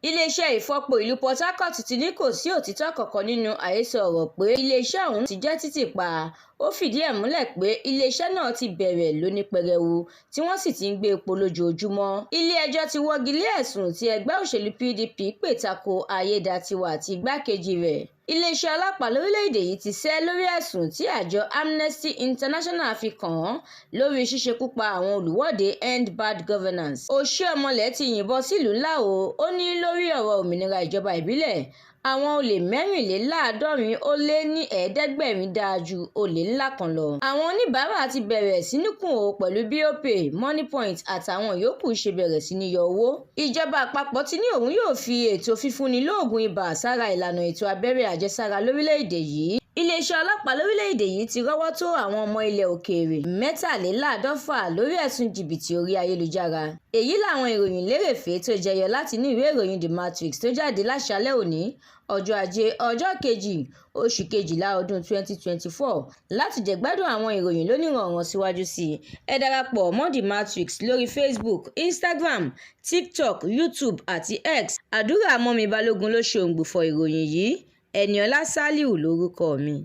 Iléeṣẹ́ ìfọpo ìlú Port Harcourt ti ní kò sí òtítọ́ kankan nínú àhesọ ọ̀rọ̀ pé iléeṣẹ́ ọ̀hún ti jẹ́ títì pa. Ó fìdí ẹ̀ múlẹ̀ pé iléeṣẹ́ náà ti bẹ̀rẹ̀ lónípẹrẹwu tí wọ́n sì ti ń gbé epo lójoojúmọ́. Ilé-ẹjọ́ ti wọ́gi lé ẹ̀sùn tí ẹgbẹ́ òṣèlú PDP pè tako Ayédàtiwà àti igbákejì rẹ̀. Iléeṣẹ́ ọlọ́pàá lórílẹ̀-èdè yìí ti sẹ́ lórí ẹ̀sùn tí àjọ Amnesty International fi kàn án lórí ṣíṣekúpa àwọn olùwọ́de End Bad Governance. Oshiomhole ti yìnbọn sílùú Lao. Ó ní lórí ọ̀rọ̀ òmìnira ìjọba ìbílẹ̀, àwọn olè 74,500 dáa ju olè ńlá kan lọ. Àwọn oníbàárà ti bẹ̀rẹ̀ sí ní kùn ó pẹ̀lú bí Opay, Moniepoint àtàwọn yòókù ṣe bẹ̀rẹ̀ sí ní yọ owó. Ìjọba àpapọ̀ ti ní òun yóò fi ètò fífúnni lóògùn ibà sára ìlànà ètò abẹ́rẹ́ àjẹsára lórílẹ̀-èdè yìí. Iléeṣẹ́ ọlọ́pàá lórílẹ̀-èdè yìí ti rọ́wọ́ tó àwọn ọmọ ilẹ̀ òkèèrè 43 lórí ẹ̀sùn jìbìtì orí ayélujára. Èyí làwọn ìròyìn lérèfé tó jẹyọ láti inú ìwé ìròyìn The Matrix tó jáde láṣálẹ́ òní, ọjọ́ Ajé, ọjọ́ 2 oṣù Kejìlá ọdún 2024. Láti jẹ̀gbádùn àwọn ìròyìn lóníranran síwájú sí i, ẹ darapọ̀ mọ́ The Matrix lórí Facebook, Instagram, TikTok, YouTube àti X. Àdúrà Mọ́mi Balógun ló ṣe òǹgbùfọ̀ ìròyìn yìí. Ẹniọlá Sálíù lórúkọ mi.